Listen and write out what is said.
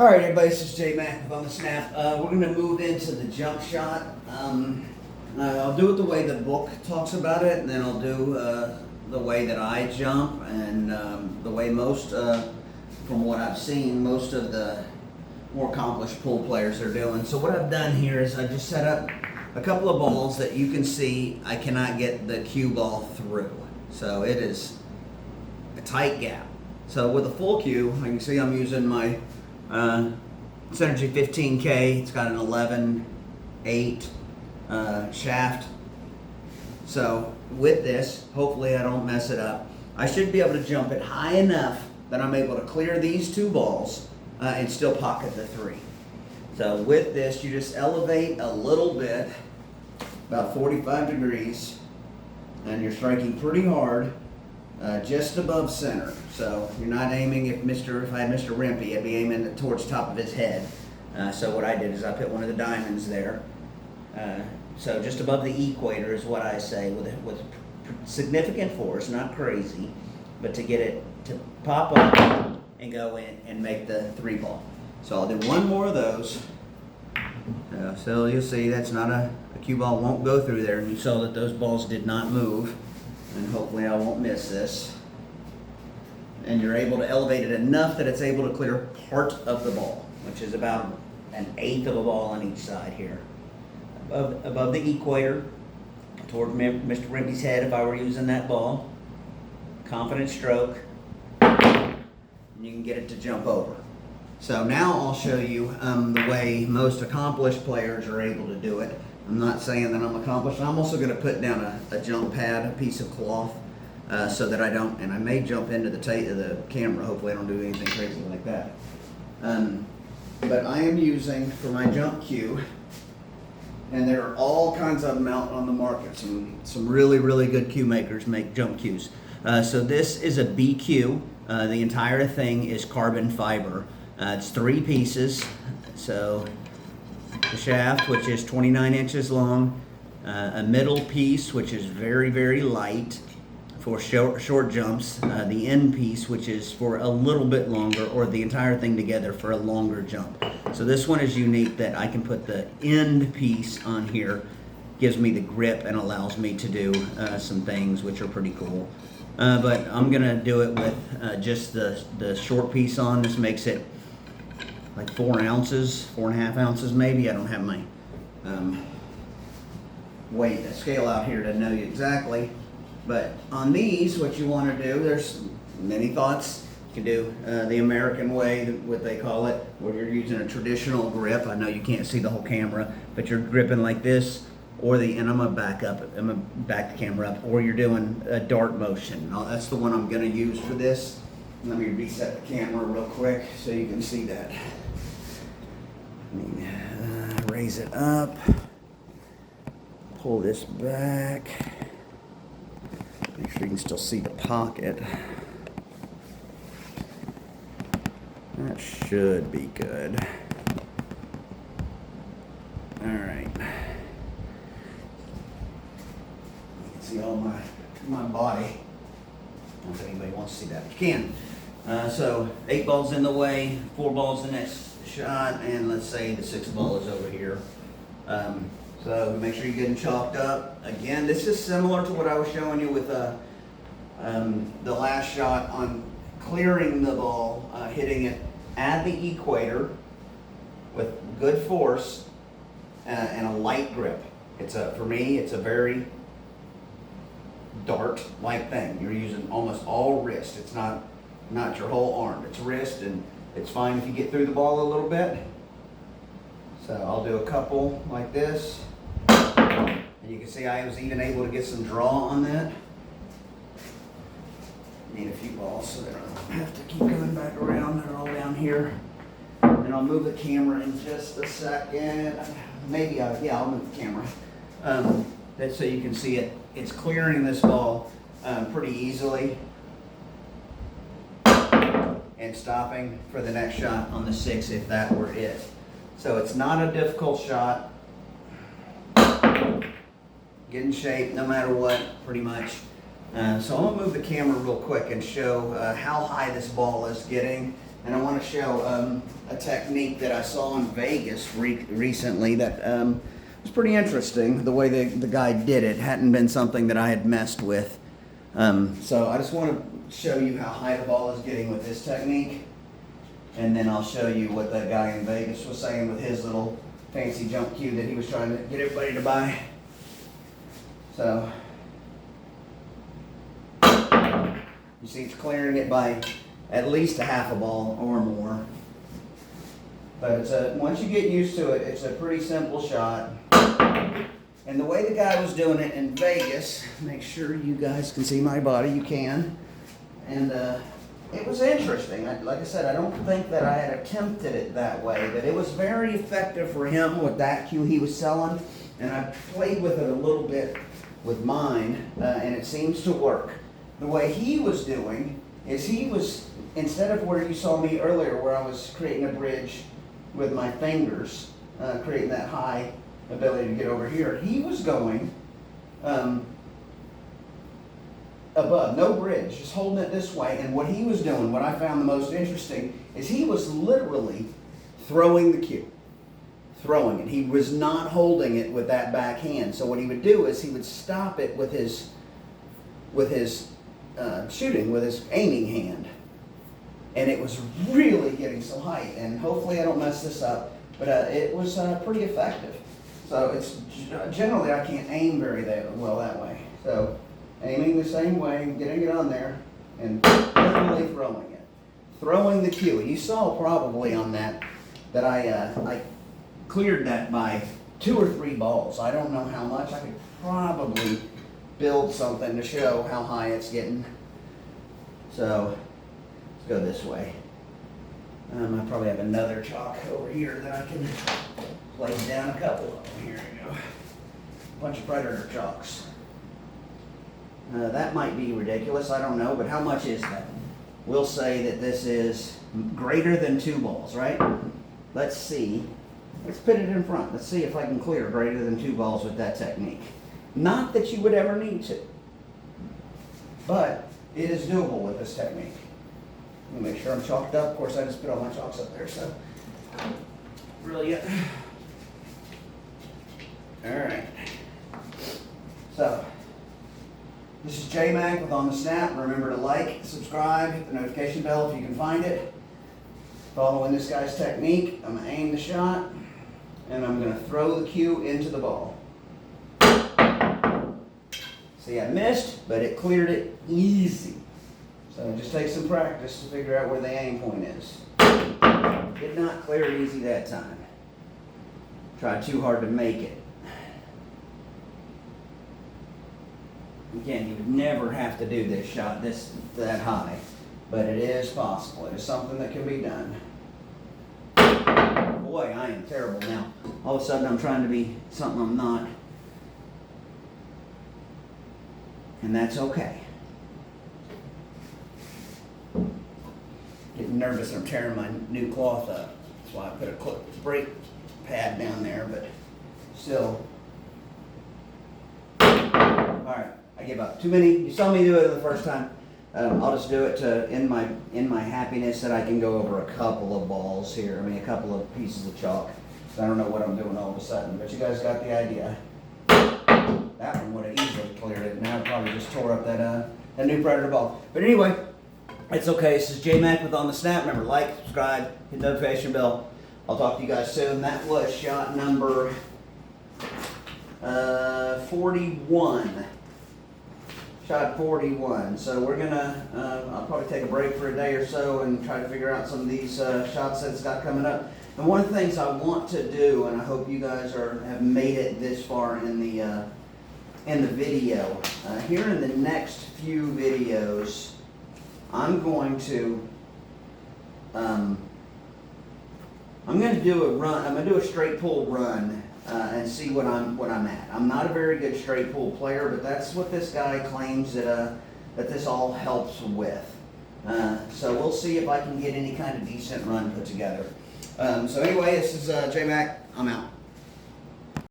All right, everybody, this is J Mac on the snap. We're going to move into the jump shot. I'll do it the way the book talks about it, and then I'll do the way that I jump, and the way most, from what I've seen, most of the more accomplished pool players are doing. So what I've done here is I just set up a couple of balls that you can see I cannot get the cue ball through. So it is a tight gap. So with a full cue, you can see I'm using my Synergy 15K. It's got an 11.8 shaft. So with this, hopefully I don't mess it up. I should be able to jump it high enough that I'm able to clear these two balls and still pocket the three. So with this, you just elevate a little bit, about 45 degrees, and you're striking pretty hard, just above center. So you're not aiming, if I had Mr. Rimpey, I'd be aiming towards the top of his head. So what I did is I put one of the diamonds there. So just above the equator is what I say, with significant force, not crazy, but to get it to pop up and go in and make the three ball. So I'll do one more of those. So you'll see that's not a cue ball won't go through there, and you saw that those balls did not move, and hopefully I won't miss this. And you're able to elevate it enough that it's able to clear part of the ball, which is about an eighth of a ball on each side here. Above the equator, toward Mr. Rimpey's head if I were using that ball. Confident stroke, and you can get it to jump over. So now I'll show you the way most accomplished players are able to do it. I'm not saying that I'm accomplished. I'm also going to put down a jump pad, a piece of cloth, so that I don't, and I may jump into the camera. Hopefully I don't do anything crazy like that. But I am using, for my jump cue, and there are all kinds of them out on the market. Some really, really good cue makers make jump cues. So this is a BQ. The entire thing is carbon fiber. It's 3 pieces. So the shaft, which is 29 inches long, a middle piece, which is very, very light for short jumps, the end piece, which is for a little bit longer, or the entire thing together for a longer jump. So this one is unique that I can put the end piece on here, gives me the grip and allows me to do some things which are pretty cool. But I'm gonna do it with just the short piece on. This makes it like 4 ounces, 4.5 ounces maybe. I don't have my weight scale out here to know you exactly. But on these, what you want to do, there's many thoughts. You can do the American way, what they call it, where you're using a traditional grip. I know you can't see the whole camera, but you're gripping like this, and I'm gonna back the camera up, or you're doing a dart motion. Now, that's the one I'm gonna use for this. Let me reset the camera real quick so you can see that. Let me raise it up, pull this back. Make sure you can still see the pocket. That should be good. All right. You can see all my body. I don't know if anybody wants to see that, but you can. So 8 balls in the way, 4 balls the next shot, and let's say the 6th ball is over here. So make sure you're getting chalked up. Again, this is similar to what I was showing you with the last shot on clearing the ball, hitting it at the equator with good force and a light grip. For me, it's a very dart-like thing. You're using almost all wrist. It's not your whole arm. It's wrist, and it's fine if you get through the ball a little bit. So I'll do a couple like this. And you can see I was even able to get some draw on that. Need a few balls so that I don't have to keep coming back around. They're all down here. And I'll move the camera in just a second. Maybe, I'll move the camera. That's so you can see it. It's clearing this ball pretty easily. And stopping for the next shot on the 6 if that were it. So it's not a difficult shot. Get in shape no matter what, pretty much. So I'm gonna move the camera real quick and show how high this ball is getting and I want to show a technique that I saw in Vegas recently that was pretty interesting. The way the guy did it hadn't been something that I had messed with. So I just want to show you how high the ball is getting with this technique, and then I'll show you what that guy in Vegas was saying with his little fancy jump cue that he was trying to get everybody to buy. So you see it's clearing it by at least a half a ball or more. But once you get used to it, it's a pretty simple shot. And the way the guy was doing it in Vegas, make sure you guys can see my body, you can. And it was interesting. Like I said, I don't think that I had attempted it that way, but it was very effective for him with that cue he was selling. And I played with it a little bit with mine, and it seems to work. The way he was doing is he was, instead of where you saw me earlier where I was creating a bridge with my fingers, creating that high ability to get over here, he was going above, no bridge, just holding it this way. And what he was doing, what I found the most interesting, is he was literally throwing the cue. Throwing it. He was not holding it with that back hand. So what he would do is he would stop it with his shooting, with his aiming hand. And it was really getting some height. And hopefully I don't mess this up, but it was pretty effective. So it's generally I can't aim very well that way. So aiming the same way, getting it on there, and literally throwing it. Throwing the cue. You saw probably on that I cleared that by 2 or 3 balls. I don't know how much. I could probably build something to show how high it's getting. So let's go this way. I probably have another chalk over here that I can place down a couple of them. Here we go. A bunch of Predator chalks. That might be ridiculous, I don't know, but how much is that? We'll say that this is greater than 2 balls, right? Let's see. Let's put it in front. Let's see if I can clear greater than 2 balls with that technique. Not that you would ever need to, but it is doable with this technique. Let me make sure I'm chalked up. Of course, I just put all my chalks up there, so brilliant. All right. So this is J-Mac with On the Snap. Remember to like, subscribe, hit the notification bell if you can find it. Following this guy's technique, I'm going to aim the shot, and I'm going to throw the cue into the ball. See, I missed, but it cleared it easy. So it just takes some practice to figure out where the aim point is. Did not clear it easy that time. Tried too hard to make it. Again, you would never have to do this shot that high, but it is possible. It is something that can be done. Boy, I am terrible now. All of a sudden I'm trying to be something I'm not. And that's okay. Getting nervous, I'm tearing my new cloth up. That's why I put a brake pad down there, but still. Alright, I give up. Too many. You saw me do it the first time. I'll just do it to end my happiness that I can go over a couple of balls here. I mean, a couple of pieces of chalk. I don't know what I'm doing all of a sudden, but you guys got the idea. That one would have easily cleared it. Now I probably just tore up that new Predator ball. But anyway, it's okay. This is J-Mac with On the Snap. Remember, like, subscribe, hit the notification bell. I'll talk to you guys soon. That was shot number 41. Shot 41. So we're gonna, I'll probably take a break for a day or so and try to figure out some of these shots that it's got coming up. And one of the things I want to do, and I hope you guys have made it this far in the video, here in the next few videos, I'm going to do a run. I'm going to do a straight pull run and see what I'm at. I'm not a very good straight pull player, but that's what this guy claims that this all helps with. So we'll see if I can get any kind of decent run put together. So anyway, this is J-Mac. I'm out.